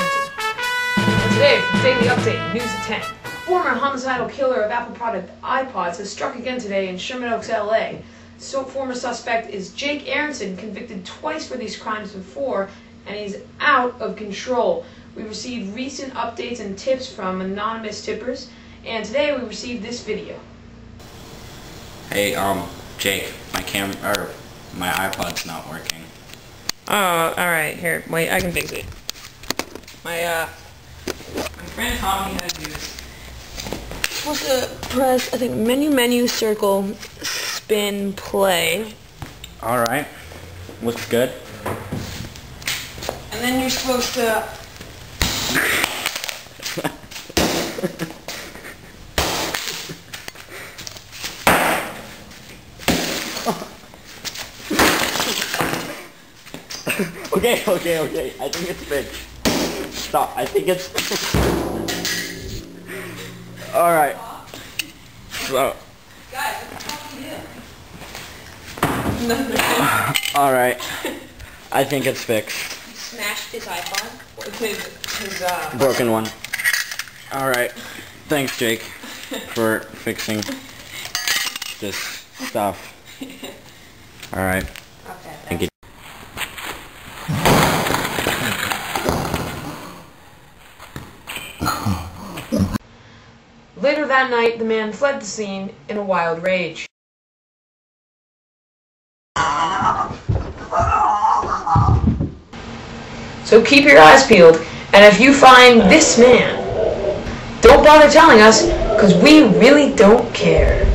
Arrington. And today, for Daily Update, News at 10. Former homicidal killer of Apple product iPods has struck again today in Sherman Oaks, LA. Former suspect is Jake Arrington, convicted twice for these crimes before, and he's out of control. We received recent updates and tips from anonymous tippers, and today we received this video. Hey, Jake, my iPod's not working. Oh, alright, here, wait, I can fix it. My friend taught me how to do this. You're supposed to press, I think, menu, circle, spin, play. Alright, looks good. And then you're supposed to... Okay, I think it's fixed. Stop, I think it's... Alright. So... Guys, what the fuck you do? Alright. I think it's fixed. Smashed his iPod? His broken one. Alright. Thanks, Jake, for fixing this stuff. Alright. Okay, thank you. Later that night, the man fled the scene in a wild rage. So keep your eyes peeled, and if you find this man, don't bother telling us, because we really don't care.